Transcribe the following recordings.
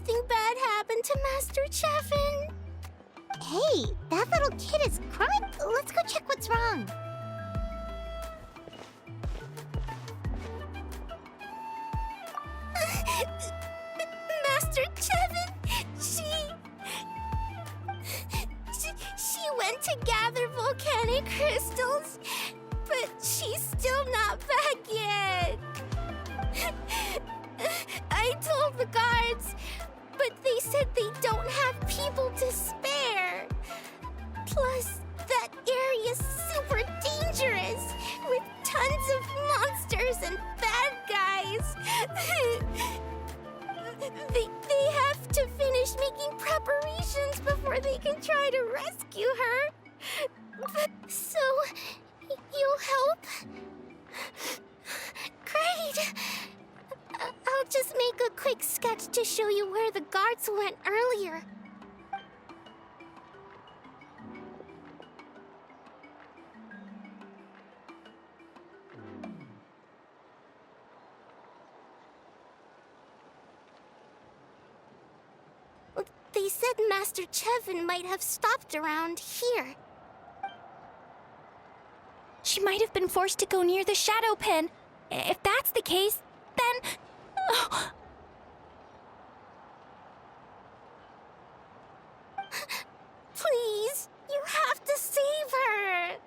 nothing bad happened to Master Cheffin. Hey, that little kid is crying. Let's go check what's wrong. Master Cheffin, she went to gather volcanic crystals, but she's still not back yet. I told the guards, but they said they don't have people to spare. Plus, that area's super dangerous, with tons of monsters and bad guys. They have to finish making preparations before they can try to rescue her. So, you'll help? Great! I'll just make a quick sketch to show you where the guards went earlier. They said Master Cheffin might have stopped around here. She might have been forced to go near the shadow pen. If that's the case, then... Oh. Please, you have to save her!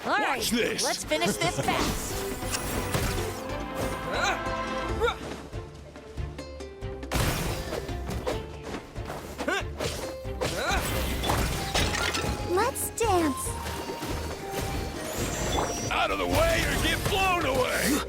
Watch this. Let's finish this fast. Let's dance. Out of the way or get blown away!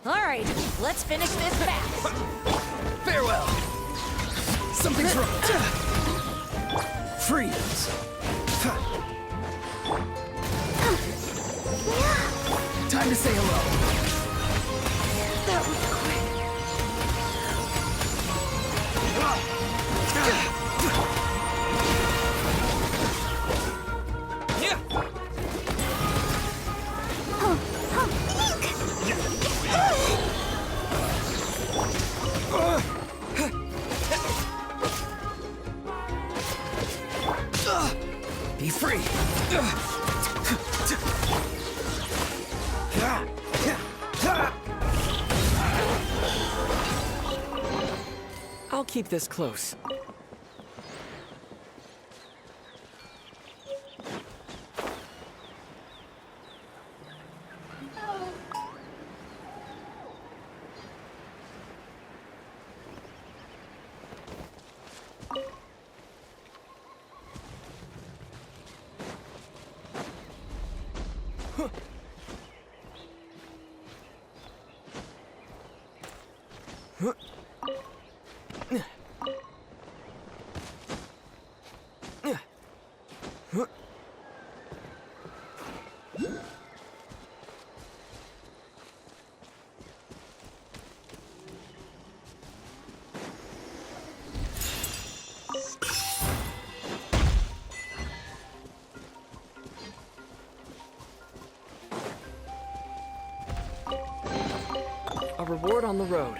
All right, let's finish this fast. Farewell. Something's wrong. Freeze. Time to say hello. That was quick. Be free. I'll keep this close. A reward on the road.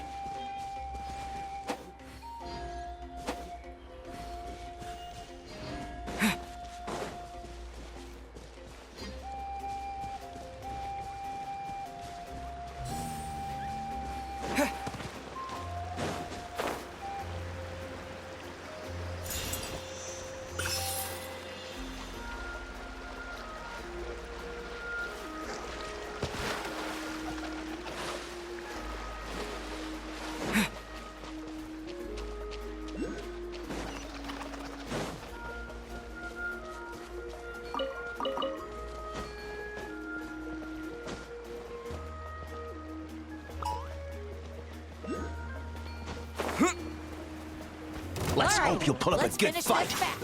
Let's hope you'll pull up a Let's good finish fight. this back.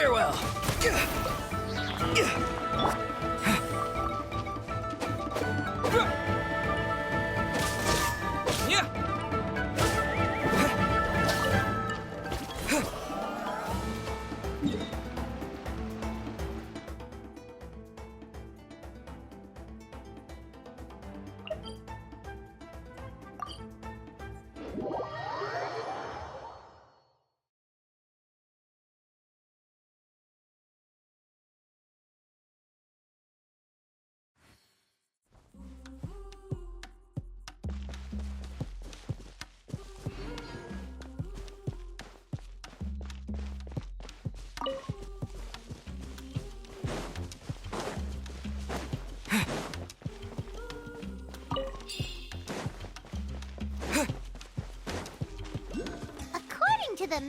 Farewell.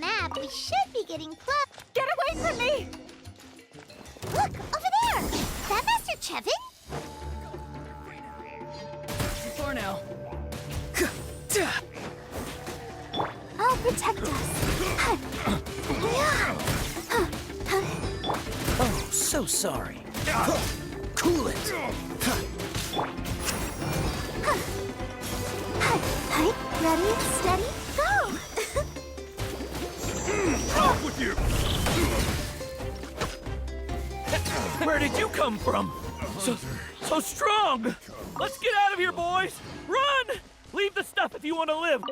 map, we should be getting close. Get away from me! Look, over there! That Master Chevin? Ps4 now. I'll protect us. Oh, so sorry. Cool it. Ready, steady, go! Off with you! Where did you come from? So strong! Let's get out of here, boys! Run! Leave the stuff if you want to live!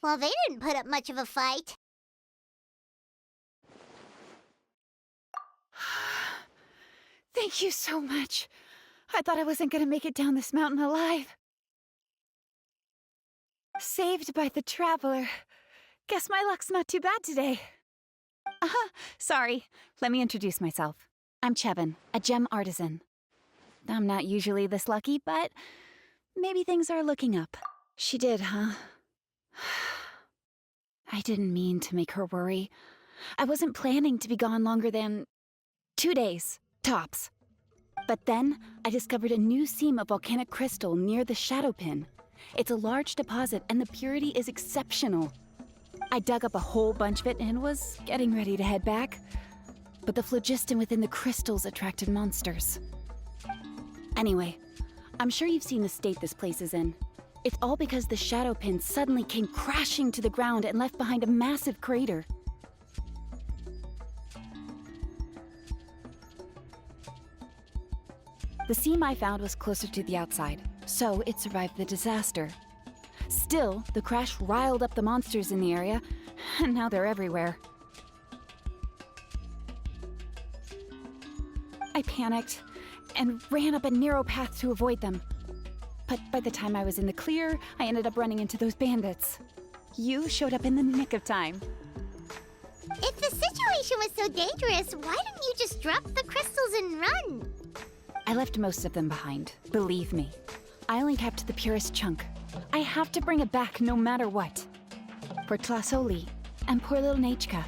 Well, they didn't put up much of a fight. Thank you so much. I thought I wasn't gonna make it down this mountain alive. Saved by the Traveler. Guess my luck's not too bad today. Sorry. Let me introduce myself. I'm Chevin, a gem artisan. I'm not usually this lucky, but maybe things are looking up. She did, huh? I didn't mean to make her worry. I wasn't planning to be gone longer than 2 days, tops. But then, I discovered a new seam of volcanic crystal near the Shadow Pin. It's a large deposit, and the purity is exceptional. I dug up a whole bunch of it and was getting ready to head back. But the phlogiston within the crystals attracted monsters. Anyway, I'm sure you've seen the state this place is in. It's all because the Shadow Pin suddenly came crashing to the ground and left behind a massive crater. The seam I found was closer to the outside, so it survived the disaster. Still, the crash riled up the monsters in the area, and now they're everywhere. I panicked and ran up a narrow path to avoid them. But by the time I was in the clear, I ended up running into those bandits. You showed up in the nick of time. If the situation was so dangerous, why didn't you just drop the crystals and run? I left most of them behind, believe me. I only kept the purest chunk. I have to bring it back no matter what. For Tlasoli and poor little Nechka.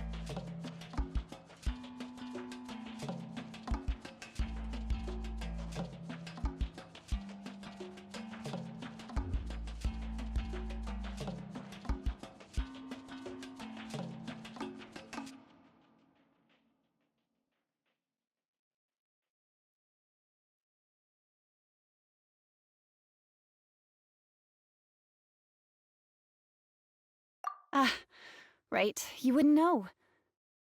Right, you wouldn't know.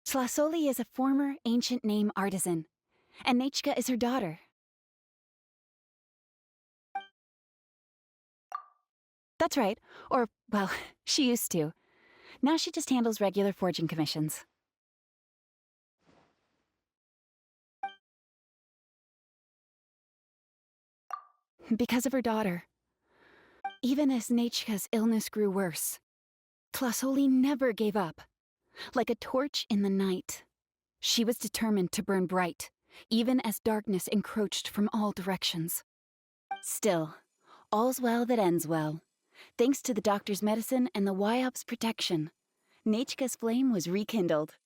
Tlasoli is a former ancient name artisan, and Nechka is her daughter. That's right, or, well, she used to. Now she just handles regular forging commissions. Because of her daughter. Even as Nechka's illness grew worse, Tlasoli never gave up. Like a torch in the night, she was determined to burn bright, even as darkness encroached from all directions. Still, all's well that ends well. Thanks to the doctor's medicine and the YOP's protection, Nechka's flame was rekindled.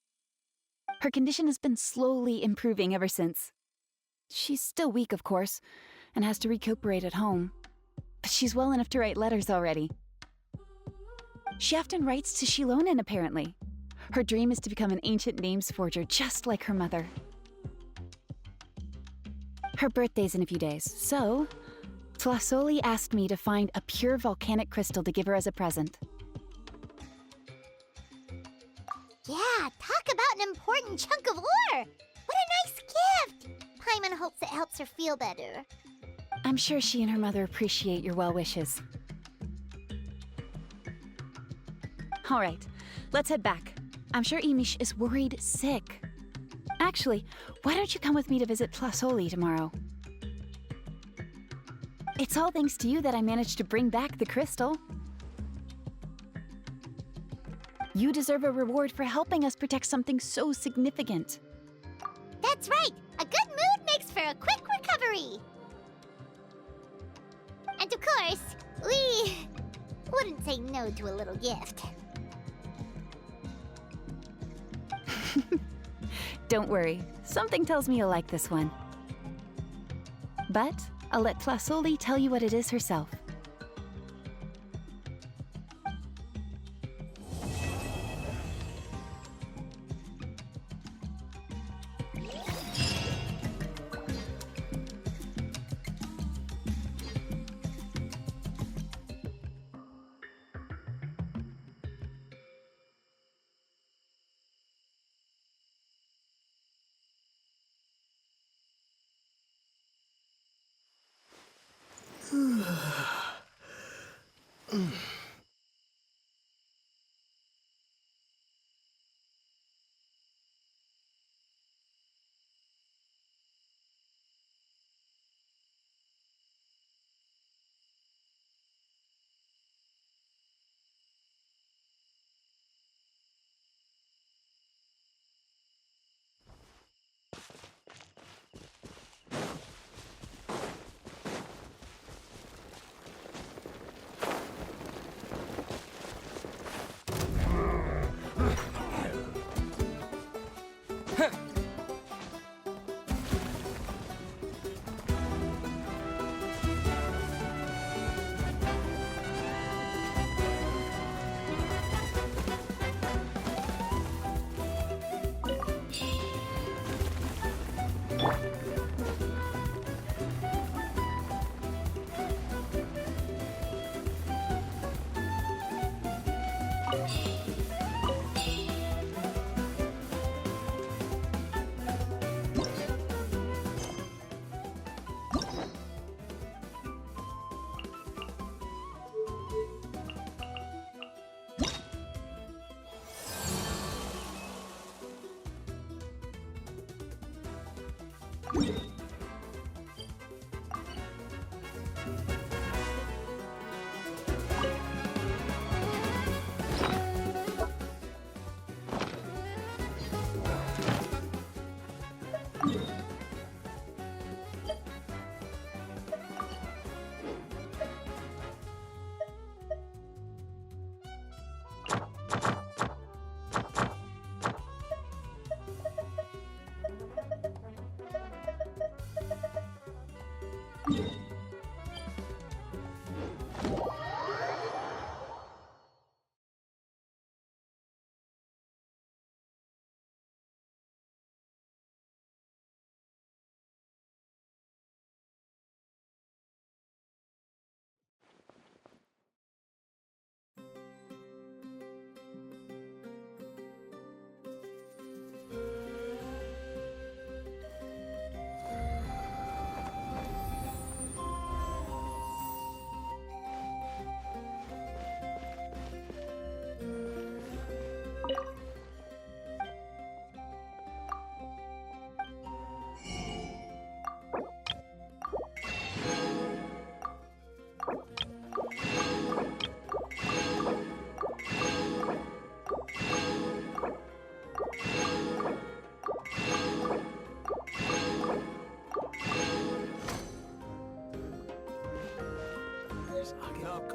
Her condition has been slowly improving ever since. She's still weak, of course, and has to recuperate at home. But she's well enough to write letters already. She often writes to Shilonen, apparently. Her dream is to become an ancient names forger just like her mother. Her birthday's in a few days, so Tlasoli asked me to find a pure volcanic crystal to give her as a present. Yeah, talk about an important chunk of ore! What a nice gift! Paimon hopes it helps her feel better. I'm sure she and her mother appreciate your well wishes. All right, let's head back. I'm sure Imish is worried sick. Actually, why don't you come with me to visit Tlasoli tomorrow? It's all thanks to you that I managed to bring back the crystal. You deserve a reward for helping us protect something so significant. That's right! A good mood makes for a quick recovery! And of course, we Wouldn't say no to a little gift. Don't worry, something tells me you'll like this one. But I'll let Plasoli tell you what it is herself.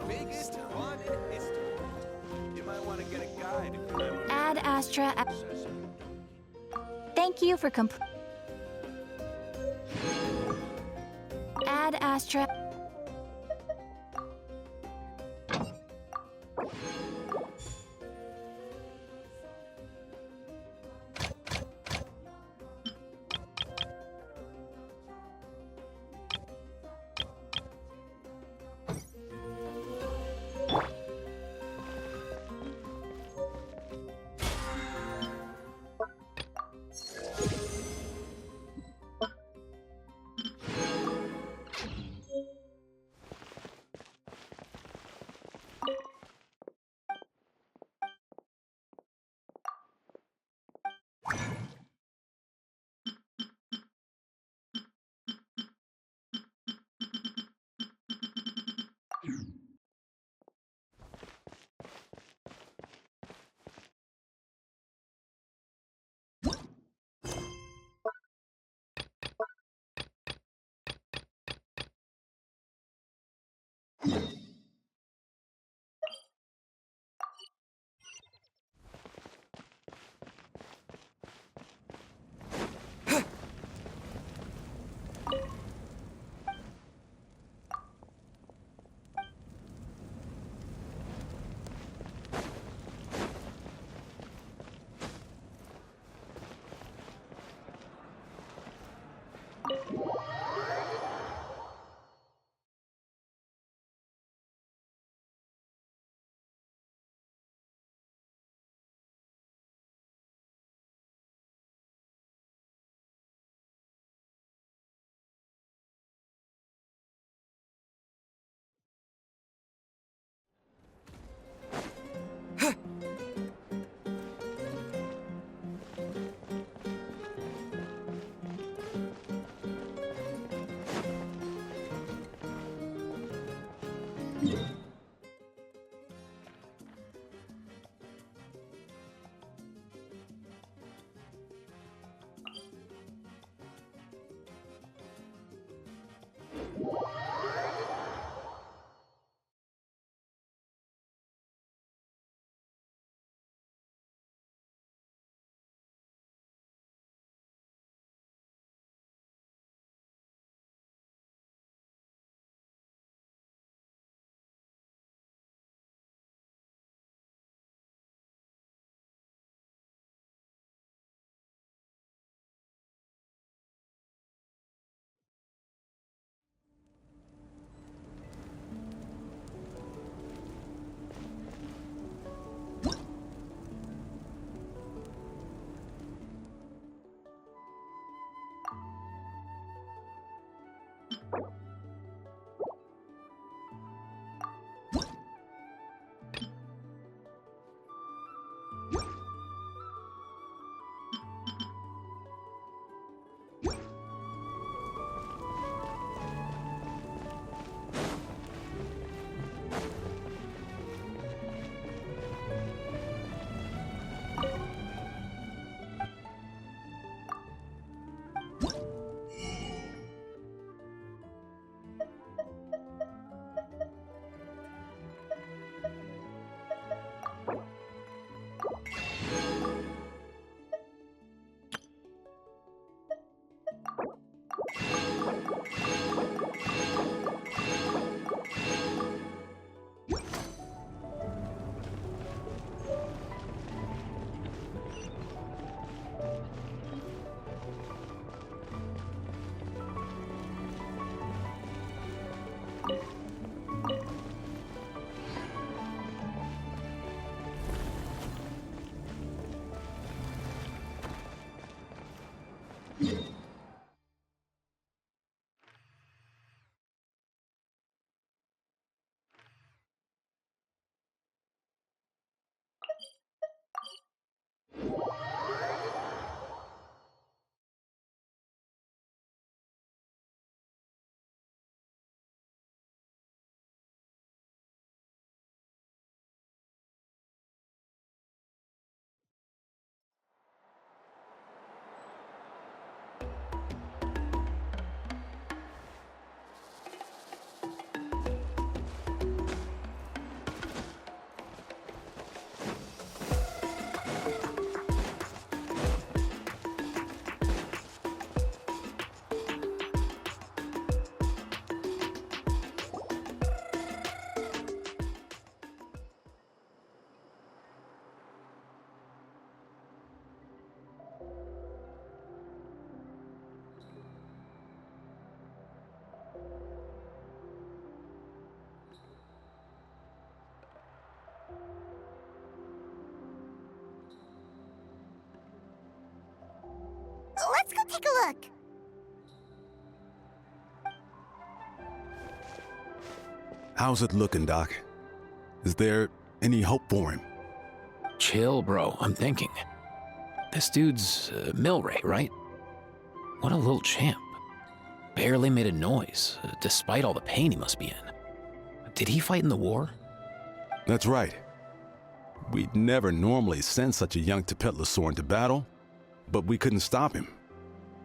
Biggest one in history. You might want to get a guide if you're Ad Astra. Thank you for Ad Astra. Let's go take a look. How's it looking, Doc? Is there any hope for him? Chill, bro. I'm thinking. This dude's Milray, right? What a little champ. Barely made a noise, despite all the pain he must be in. Did he fight in the war? That's right. We'd never normally send such a young Ps4 into battle, but we couldn't stop him.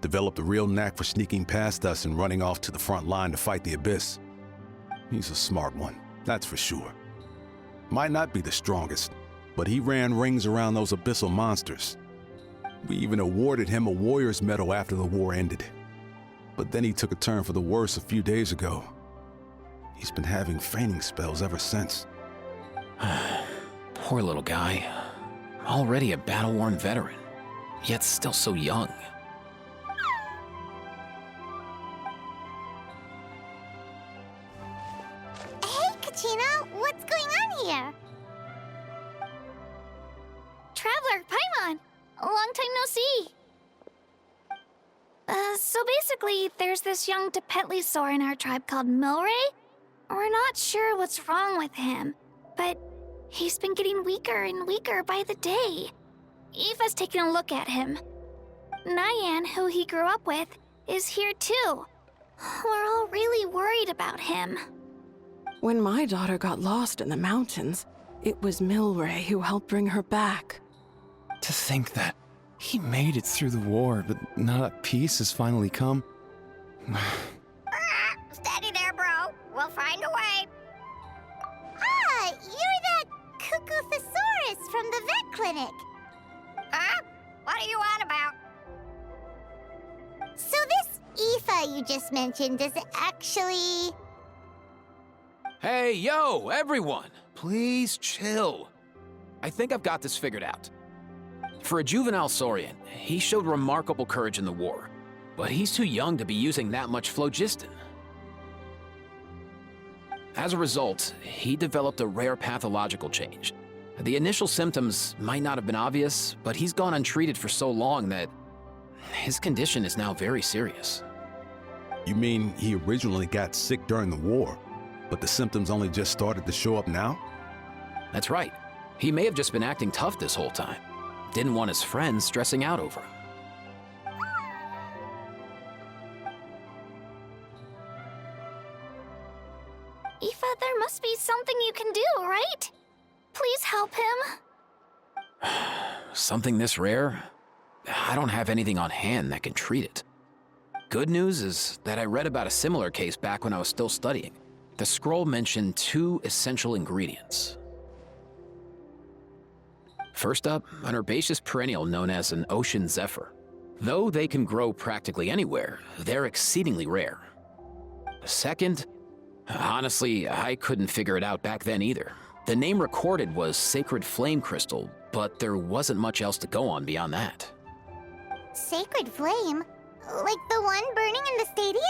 Developed a real knack for sneaking past us and running off to the front line to fight the Abyss. He's a smart one, that's for sure. Might not be the strongest, but he ran rings around those abyssal monsters. We even awarded him a Warrior's Medal after the war ended. But then he took a turn for the worse a few days ago. He's been having fainting spells ever since. Poor little guy. Already a battle-worn veteran, yet still so young. Hey, Katina, what's going on here? Traveler, Paimon, long time no see. So basically, there's this young Ps4 in our tribe called Milray. We're not sure what's wrong with him, but he's been getting weaker and weaker by the day. Eva's taking a look at him. Nyan, who he grew up with, is here too. We're all really worried about him. When my daughter got lost in the mountains, it was Milray who helped bring her back. To think that he made it through the war, but now that peace has finally come. Steady there, bro. We'll find a way. Ah, you're that cuckoo thesaurus from the vet clinic. Huh? What are you on about? So this Aoife you just mentioned, does it actually... Hey, yo, everyone! Please chill. I think I've got this figured out. For a juvenile Saurian, he showed remarkable courage in the war, but he's too young to be using that much phlogiston. As a result, he developed a rare pathological change. The initial symptoms might not have been obvious, but he's gone untreated for so long that his condition is now very serious. You mean he originally got sick during the war, but the symptoms only just started to show up now? That's right. He may have just been acting tough this whole time. Didn't want his friends stressing out over him. Aoife, there must be something you can do, right? Please help him. Something this rare? I don't have anything on hand that can treat it. Good news is that I read about a similar case back when I was still studying. The scroll mentioned 2 essential ingredients. First up, an herbaceous perennial known as an ocean zephyr. Though they can grow practically anywhere, they're exceedingly rare. Second, honestly, I couldn't figure it out back then either. The name recorded was Sacred Flame Crystal, but there wasn't much else to go on beyond that. Sacred flame? Like the one burning in the stadium?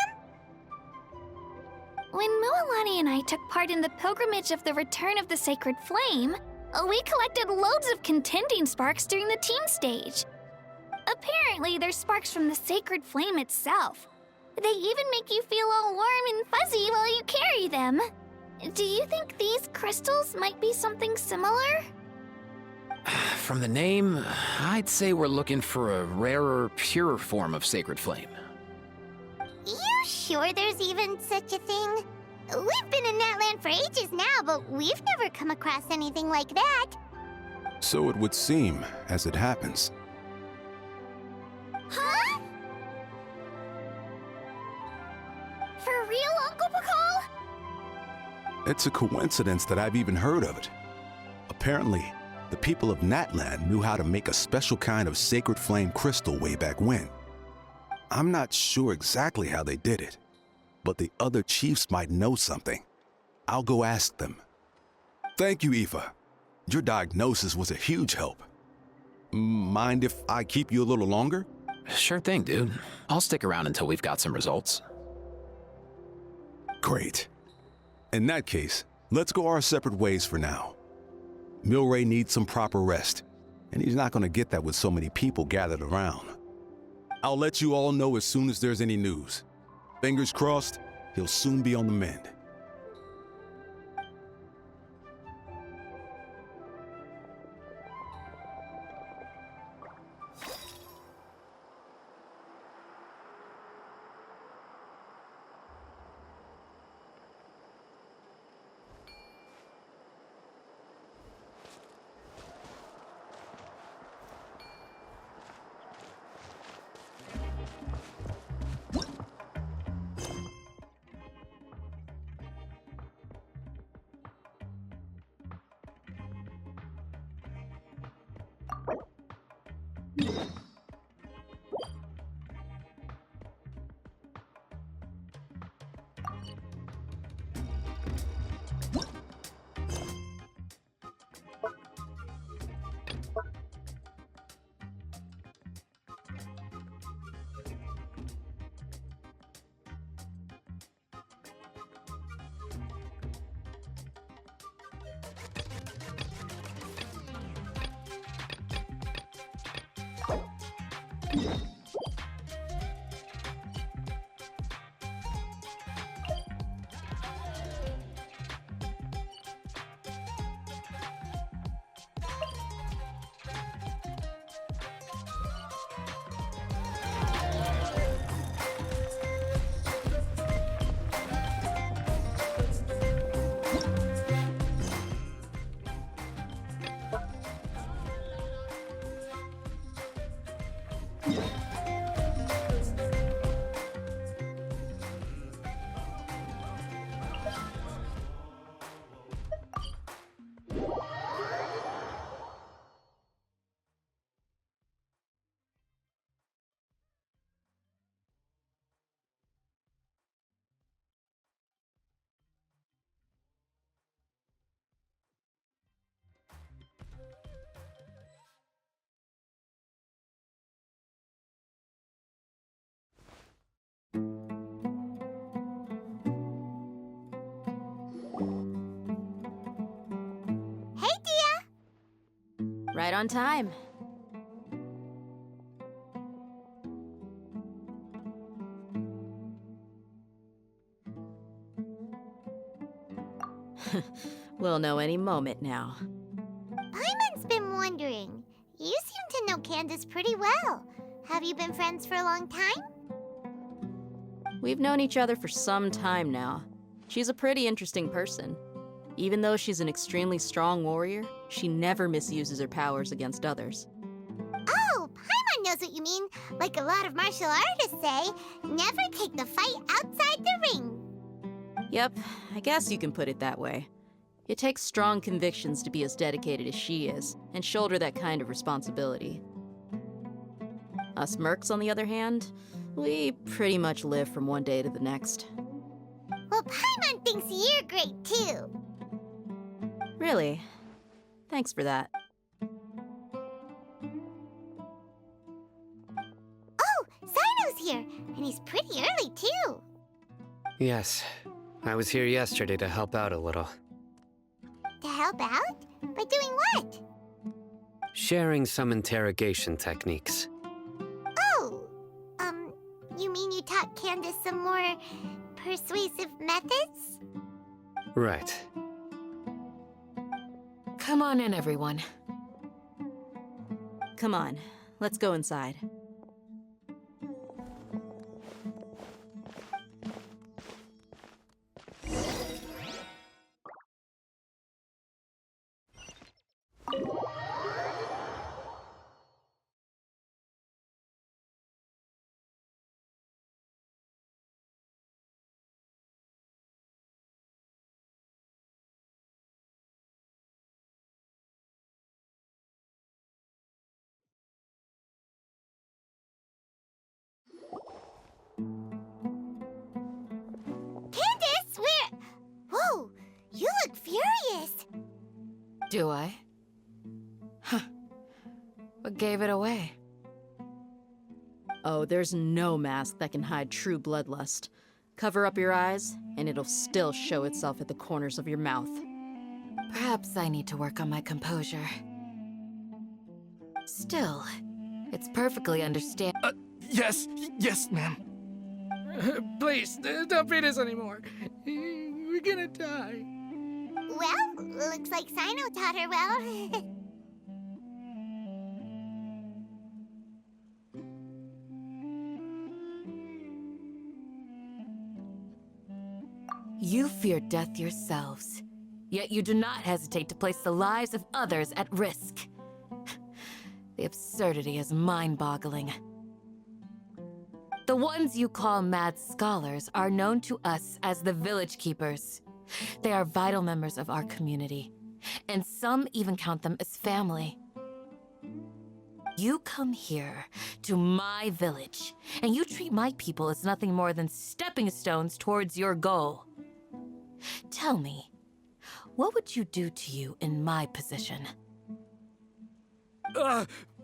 When Mualani and I took part in the pilgrimage of the Return of the Sacred Flame, we collected loads of contending sparks during the team stage. Apparently, they're sparks from the Sacred Flame itself. They even make you feel all warm and fuzzy while you carry them. Do you think these crystals might be something similar? From the name, I'd say we're looking for a rarer, purer form of Sacred Flame. You sure there's even such a thing? We've been in Natland for ages now, but we've never come across anything like that. So it would seem, as it happens. Huh? For real, Uncle Pakal? It's a coincidence that I've even heard of it. Apparently, the people of Natland knew how to make a special kind of sacred flame crystal way back when. I'm not sure exactly how they did it, but the other chiefs might know something. I'll go ask them. Thank you, Aoife. Your diagnosis was a huge help. Mind if I keep you a little longer? Sure thing, dude. I'll stick around until we've got some results. Great. In that case, let's go our separate ways for now. Milray needs some proper rest, and he's not going to get that with so many people gathered around. I'll let you all know as soon as there's any news. Fingers crossed, he'll soon be on the mend. Right on time. We'll know any moment now. Paimon's been wondering. You seem to know Candace pretty well. Have you been friends for a long time? We've known each other for some time now. She's a pretty interesting person. Even though she's an extremely strong warrior, she never misuses her powers against others. Oh, Paimon knows what you mean. Like a lot of martial artists say, never take the fight outside the ring. Yep, I guess you can put it that way. It takes strong convictions to be as dedicated as she is, and shoulder that kind of responsibility. Us mercs, on the other hand, we pretty much live from one day to the next. Well, Paimon thinks you're great too. Really? Thanks for that. Oh, Sino's here, and he's pretty early too. Yes. I was here yesterday to help out a little. To help out? By doing what? Sharing some interrogation techniques. Oh, you mean you taught Candace some more persuasive methods? Right. Come on in, everyone. Come on, let's go inside. Candace, where? Whoa, you look furious. Do I? Huh. What gave it away? Oh, there's no mask that can hide true bloodlust. Cover up your eyes, and it'll still show itself at the corners of your mouth. Perhaps I need to work on my composure. Still, it's perfectly understandable. Yes, ma'am. Please, don't beat us anymore. We're gonna die. Well, looks like Sino taught her well. You fear death yourselves, yet you do not hesitate to place the lives of others at risk. The absurdity is mind-boggling. The ones you call mad scholars are known to us as the Village Keepers. They are vital members of our community, and some even count them as family. You come here to my village, and you treat my people as nothing more than stepping stones towards your goal. Tell me, what would you do to you in my position?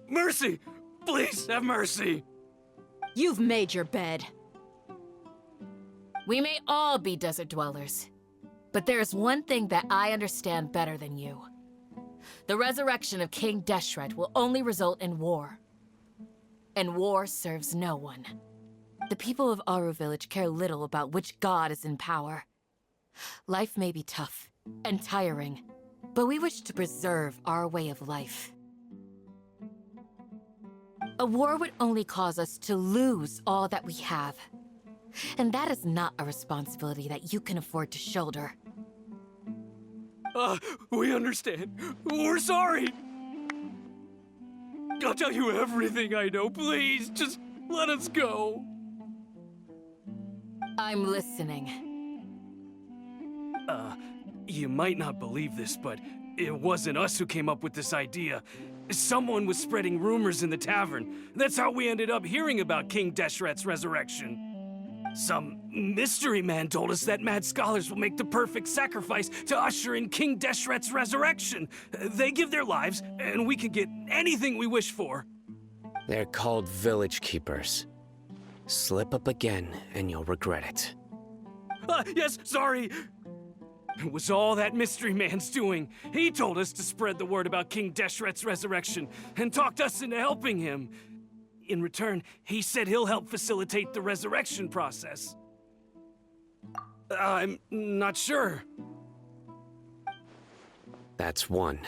Mercy! Please have mercy! You've made your bed. We may all be desert dwellers, but there's one thing that I understand better than you. The resurrection of King Deshret will only result in war. And war serves no one. The people of Aru Village care little about which god is in power. Life may be tough and tiring, but we wish to preserve our way of life. A war would only cause us to lose all that we have. And that is not a responsibility that you can afford to shoulder. We understand. We're sorry. I'll tell you everything I know. Please, just let us go. I'm listening. You might not believe this, but it wasn't us who came up with this idea. Someone was spreading rumors in the tavern. That's how we ended up hearing about King Deshret's resurrection. Some mystery man told us that mad scholars will make the perfect sacrifice to usher in King Deshret's resurrection. They give their lives, and we can get anything we wish for. They're called Village Keepers. Slip up again, and you'll regret it. Yes, sorry. It was all that mystery man's doing. He told us to spread the word about King Deshret's resurrection and talked us into helping him. In return, he said he'll help facilitate the resurrection process. I'm not sure. That's one.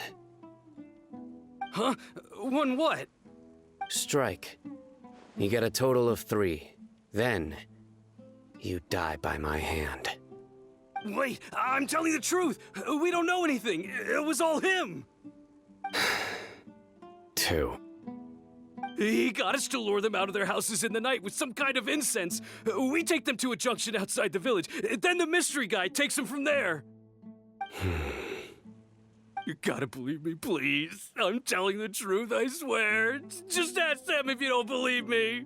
Huh? One what? Strike. You get a total of 3. Then, you die by my hand. Wait, I'm telling the truth. We don't know anything. It was all him. 2. He got us to lure them out of their houses in the night with some kind of incense. We take them to a junction outside the village. Then the mystery guy takes them from there. You gotta believe me, please. I'm telling the truth, I swear. Just ask them if you don't believe me.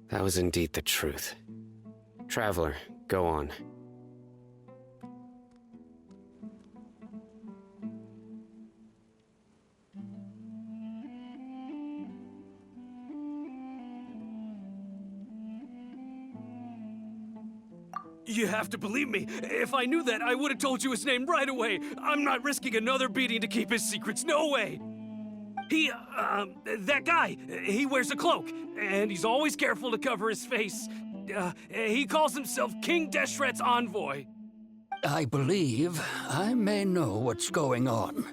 That was indeed the truth. Traveler, go on. You have to believe me. If I knew that, I would have told you his name right away. I'm not risking another beating to keep his secrets. No way. That guy, he wears a cloak, and he's always careful to cover his face. He calls himself King Deshret's envoy. I believe I may know what's going on.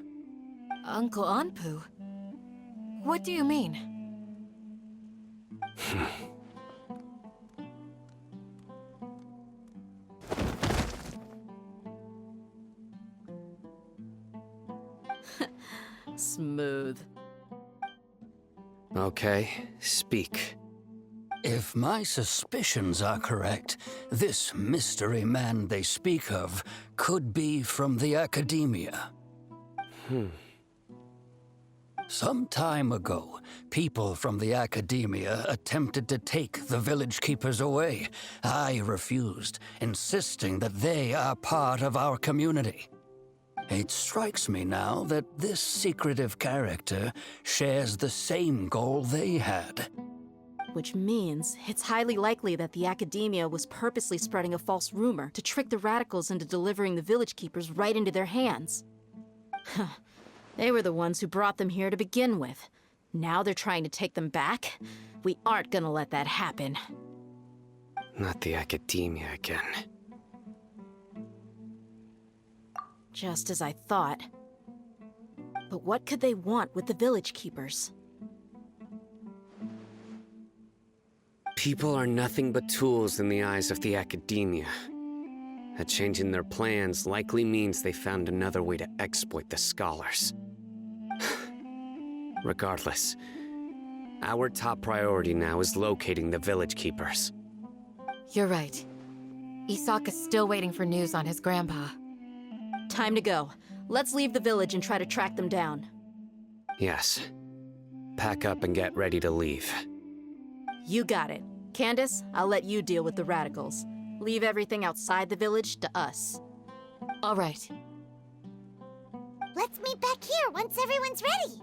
Uncle Anpu? What do you mean? Smooth. Okay, speak. If my suspicions are correct, this mystery man they speak of could be from the academia. Some time ago, people from the academia attempted to take the village keepers away. I refused, insisting that they are part of our community. It strikes me now that this secretive character shares the same goal they had. Which means it's highly likely that the academia was purposely spreading a false rumor to trick the radicals into delivering the village keepers right into their hands. They were the ones who brought them here to begin with. Now they're trying to take them back? We aren't gonna let that happen. Not the academia again. Just as I thought. But what could they want with the village keepers? People are nothing but tools in the eyes of the academia. A change in their plans likely means they found another way to exploit the scholars. Regardless, our top priority now is locating the village keepers. You're right. Isaka's still waiting for news on his grandpa. Time to go. Let's leave the village and try to track them down. Yes. Pack up and get ready to leave. You got it. Candace, I'll let you deal with the radicals. Leave everything outside the village to us. All right. Let's meet back here once everyone's ready.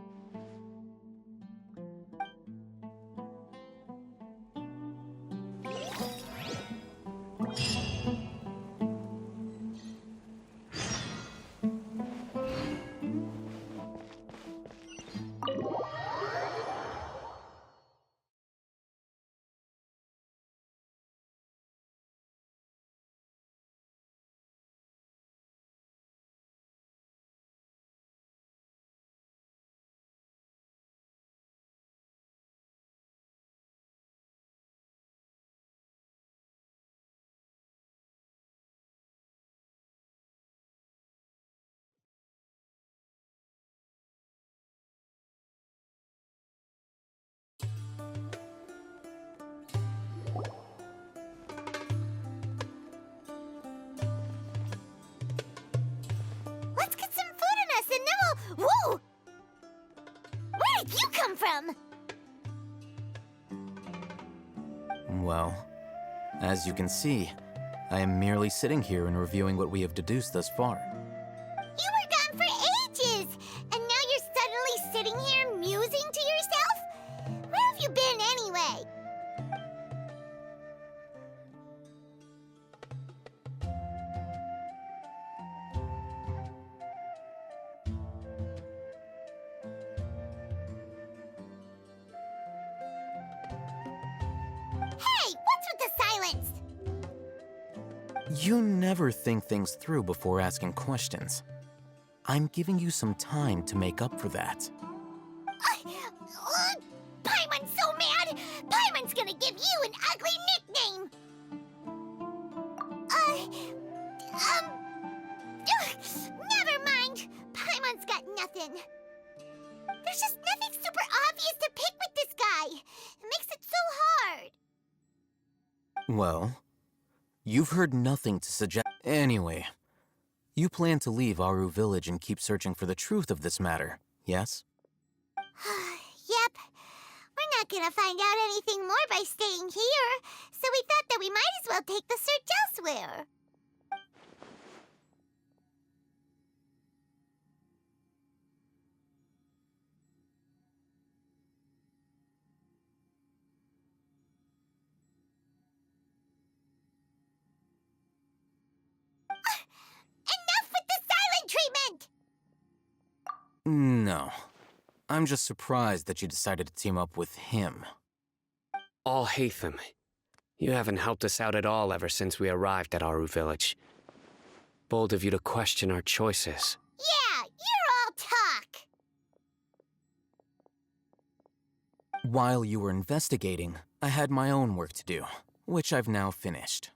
Let's get some food in us and then we'll... Whoa! Where did you come from? Well, as you can see, I am merely sitting here and reviewing what we have deduced thus far. You were gone for ages, and now you're suddenly sitting here musing to yourself? Where have you been anyway? You never think things through before asking questions. I'm giving you some time to make up for that. Paimon's so mad! Paimon's gonna give you an ugly nickname! Never mind. Paimon's got nothing. There's just nothing super obvious to pick with this guy. It makes it so hard. Well, you've heard nothing to suggest. Anyway, you plan to leave Aru Village and keep searching for the truth of this matter, yes? Yep. We're not gonna find out anything more by staying here, so we thought that we might as well take the search elsewhere. Enough with the silent treatment! No. I'm just surprised that you decided to team up with him. All Hatham, you haven't helped us out at all ever since we arrived at Aru Village. Bold of you to question our choices. Yeah, you're all talk! While you were investigating, I had my own work to do, which I've now finished.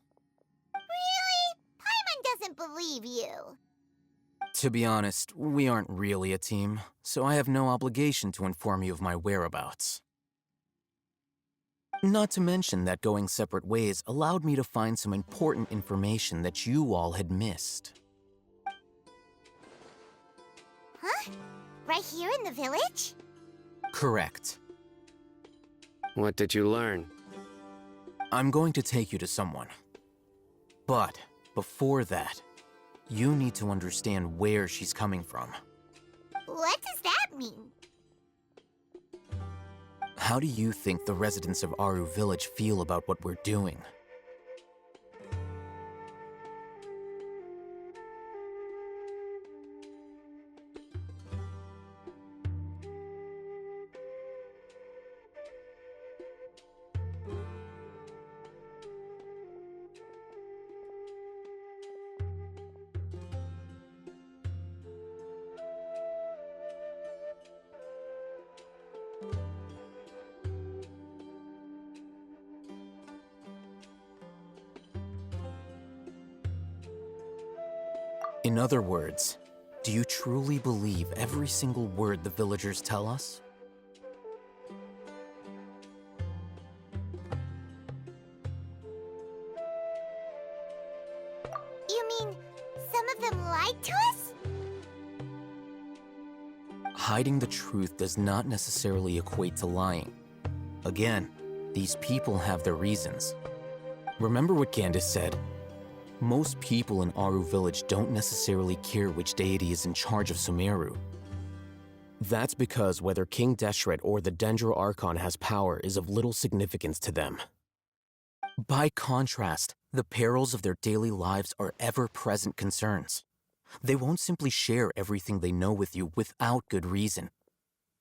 Really? Paimon doesn't believe you. To be honest, we aren't really a team, so I have no obligation to inform you of my whereabouts. Not to mention that going separate ways allowed me to find some important information that you all had missed. Huh? Right here in the village? Correct. What did you learn? I'm going to take you to someone. But before that, you need to understand where she's coming from. What does that mean? How do you think the residents of Aru Village feel about what we're doing? In other words, do you truly believe every single word the villagers tell us? You mean some of them lied to us? Hiding the truth does not necessarily equate to lying. Again, these people have their reasons. Remember what Candace said? Most people in Aru Village don't necessarily care which deity is in charge of Sumeru. That's because whether King Deshret or the Dendro Archon has power is of little significance to them. By contrast, the perils of their daily lives are ever-present concerns. They won't simply share everything they know with you without good reason.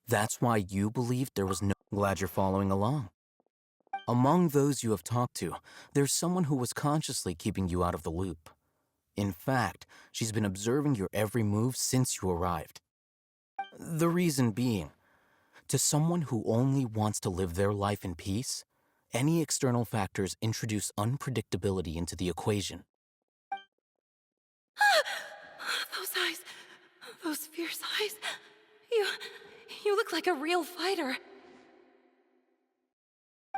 That's why you believed there was no— Glad you're following along. Among those you have talked to, there's someone who was consciously keeping you out of the loop. In fact, she's been observing your every move since you arrived. The reason being, to someone who only wants to live their life in peace, any external factors introduce unpredictability into the equation. Those eyes, those fierce eyes. You look like a real fighter.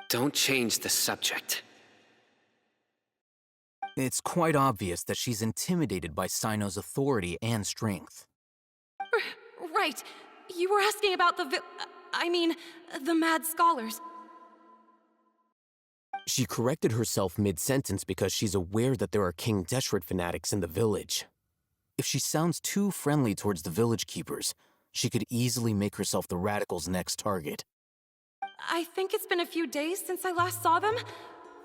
Don't change the subject. It's quite obvious that she's intimidated by Sino's authority and strength. Right. You were asking about the mad scholars. She corrected herself mid-sentence because she's aware that there are King Deshret fanatics in the village. If she sounds too friendly towards the village keepers, she could easily make herself the radicals' next target. I think it's been a few days since I last saw them.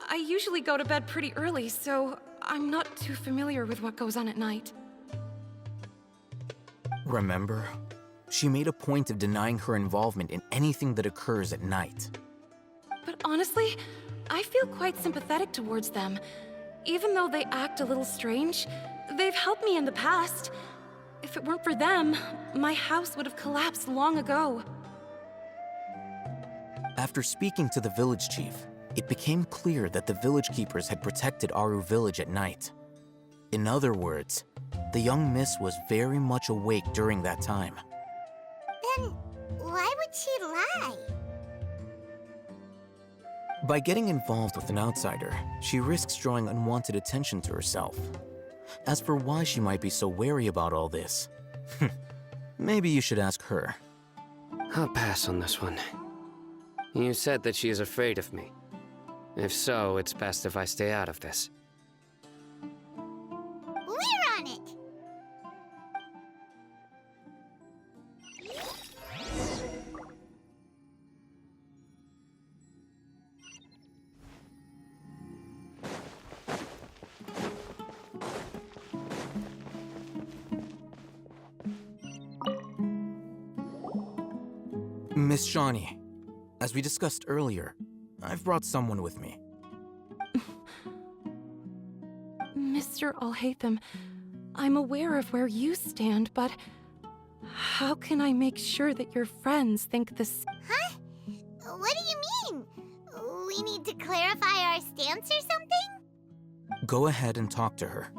I usually go to bed pretty early, so I'm not too familiar with what goes on at night. Remember? She made a point of denying her involvement in anything that occurs at night. But honestly, I feel quite sympathetic towards them. Even though they act a little strange, they've helped me in the past. If it weren't for them, my house would have collapsed long ago. After speaking to the village chief, it became clear that the village keepers had protected Aru village at night. In other words, the young miss was very much awake during that time. Then why would she lie? By getting involved with an outsider, she risks drawing unwanted attention to herself. As for why she might be so wary about all this, maybe you should ask her. I'll pass on this one. You said that she is afraid of me. If so, it's best if I stay out of this. We're on it! Miss Shawnee, as we discussed earlier, I've brought someone with me. Mr. Alhaitham, I'm aware of where you stand, but how can I make sure that your friends think this? Huh? What do you mean? We need to clarify our stance or something? Go ahead and talk to her.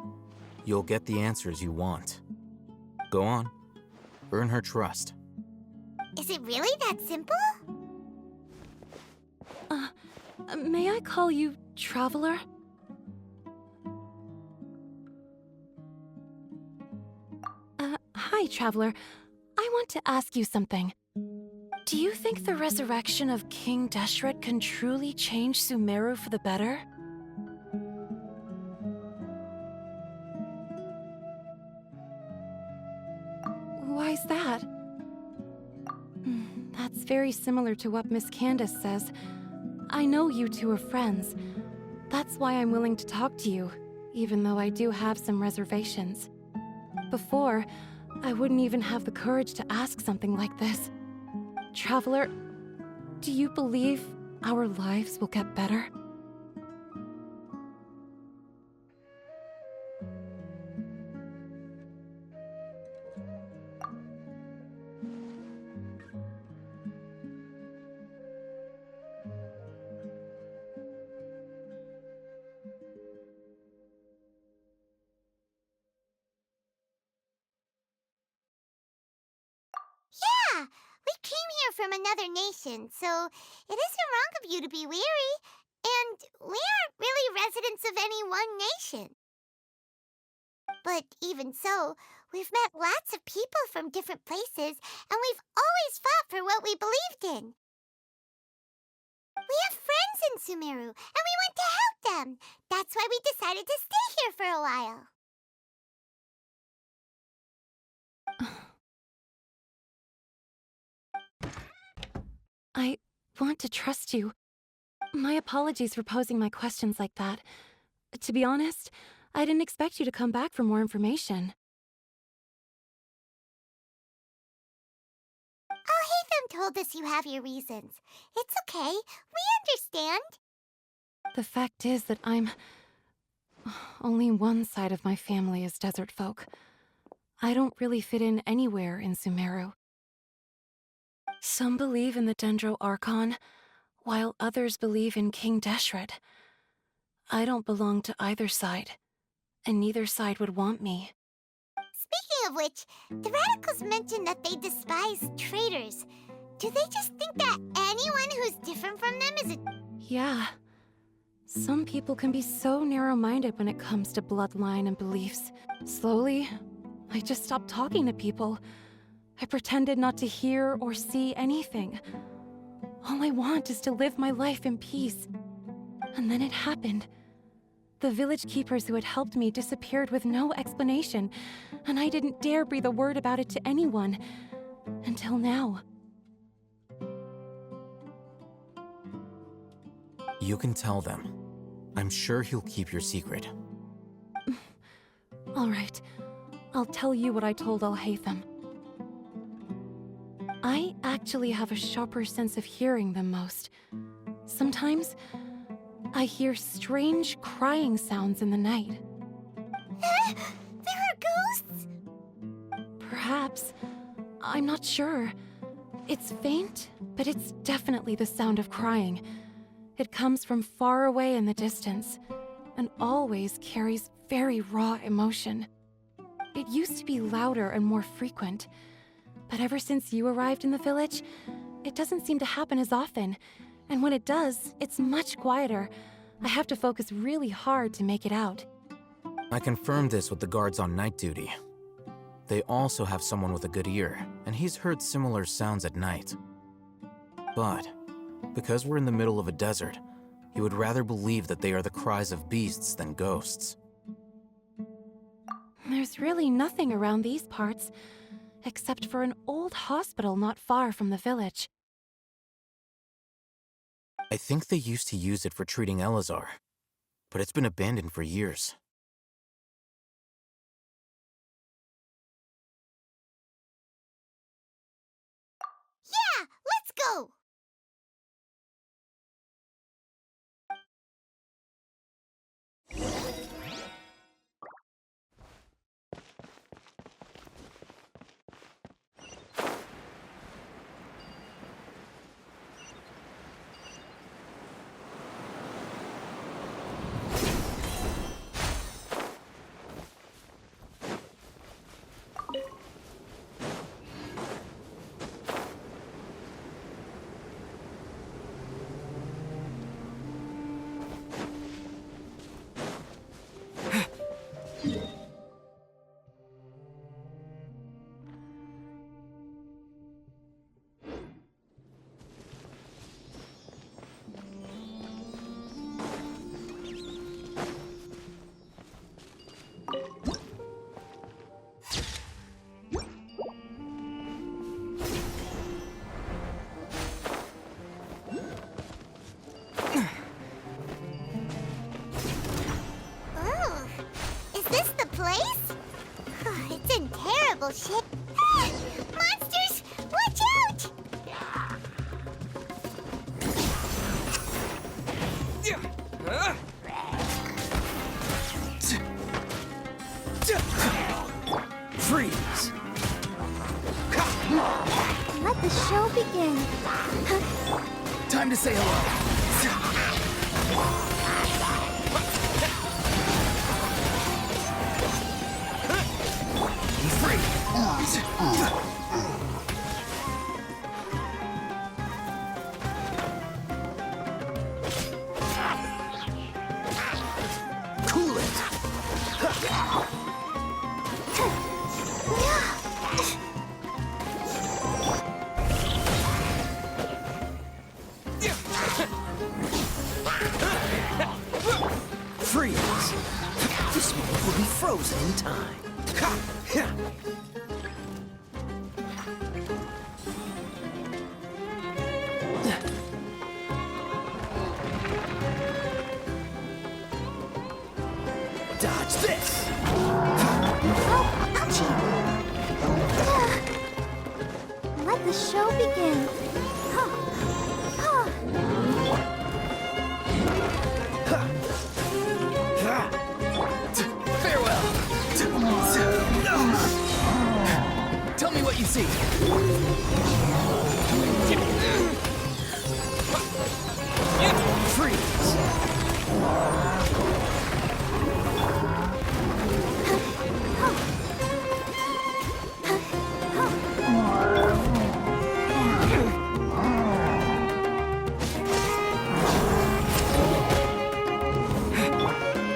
You'll get the answers you want. Go on. Earn her trust. Is it really that simple? May I call you Traveler? Hi, Traveler. I want to ask you something. Do you think the resurrection of King Deshret can truly change Sumeru for the better? Why's that? That's very similar to what Miss Candace says. I know you two are friends. That's why I'm willing to talk to you, even though I do have some reservations. Before, I wouldn't even have the courage to ask something like this. Traveler, do you believe our lives will get better? Yeah, we came here from another nation, so it isn't wrong of you to be weary. And we aren't really residents of any one nation. But even so, we've met lots of people from different places, and we've always fought for what we believed in. We have friends in Sumeru, and we want to help them. That's why we decided to stay here for a while. I want to trust you. My apologies for posing my questions like that. To be honest, I didn't expect you to come back for more information. Alhaitham told us you have your reasons. It's okay. We understand. The fact is that only one side of my family is desert folk. I don't really fit in anywhere in Sumeru. Some believe in the Dendro Archon, while others believe in King Deshret. I don't belong to either side, and neither side would want me. Speaking of which, the Radicals mentioned that they despise traitors. Do they just think that anyone who's different from them is a... Yeah. Some people can be so narrow-minded when it comes to bloodline and beliefs. Slowly, I just stopped talking to people. I pretended not to hear or see anything. All I want is to live my life in peace. And then it happened. The village keepers who had helped me disappeared with no explanation, and I didn't dare breathe a word about it to anyone. Until now. You can tell them. I'm sure he'll keep your secret. All right. I'll tell you what I told Alhaitham. I actually have a sharper sense of hearing than most. Sometimes, I hear strange crying sounds in the night. There are ghosts? Perhaps. I'm not sure. It's faint, but it's definitely the sound of crying. It comes from far away in the distance, and always carries very raw emotion. It used to be louder and more frequent, but ever since you arrived in the village, it doesn't seem to happen as often, and when it does, it's much quieter. I have to focus really hard to make it out. I confirmed this with the guards on night duty. They also have someone with a good ear, and he's heard similar sounds at night. But, because we're in the middle of a desert, he would rather believe that they are the cries of beasts than ghosts. There's really nothing around these parts, except for an old hospital not far from the village. I think they used to use it for treating Elazar, but it's been abandoned for years. Yeah, let's go! Shit. Ah! Monsters! Watch out! Freeze! Let the show begin. Time to say hello. Cool it. Freeze. This moment will be frozen in time. Dodge this! Let the show begin. Farewell! Tell me what you see. Freeze!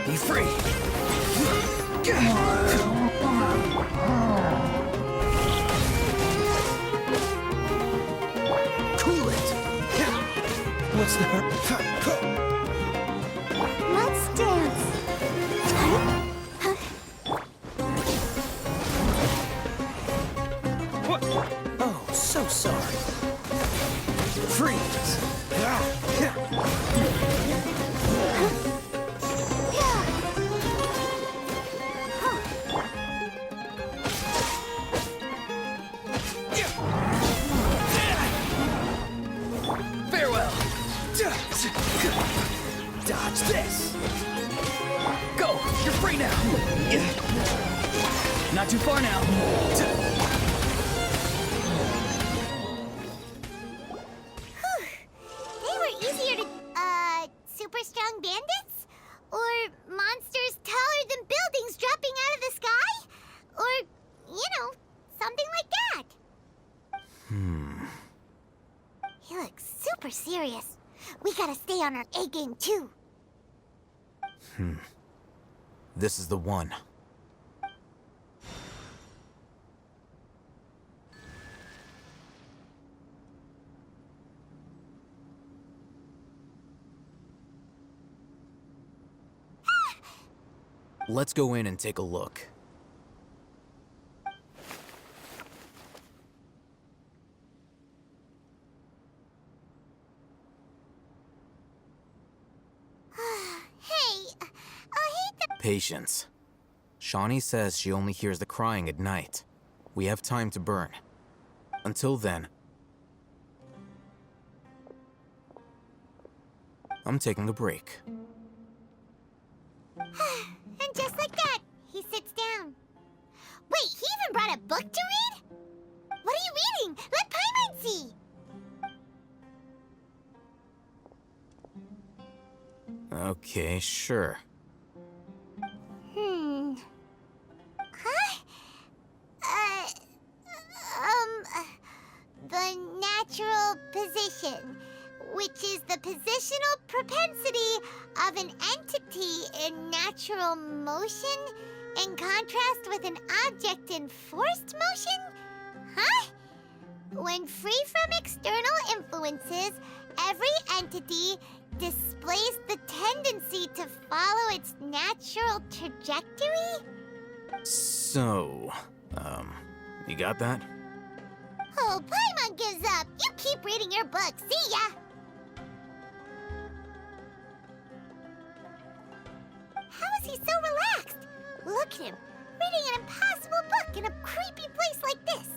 Be free! Cool it! What's the hurt? Let's dance. What? Oh, so sorry. Freeze! Farewell! Dodge this! Go! You're free now! Not too far now! They were easier to, super strong bandits? Or monsters taller than buildings dropping out of the sky? Or, something like that. He looks super serious. We gotta stay on our A game too. This is the one. Let's go in and take a look. Patience. Shawnee says she only hears the crying at night. We have time to burn. Until then, I'm taking a break. And just like that, he sits down. Wait, he even brought a book to read? What are you reading? Let Paimon see! Okay, sure. The natural position, which is the positional propensity of an entity in natural motion in contrast with an object in forced motion? Huh? When free from external influences, every entity displays the tendency to follow its natural trajectory? So, you got that? Oh, Paimon gives up. You keep reading your book. See ya! How is he so relaxed? Look at him, reading an impossible book in a creepy place like this.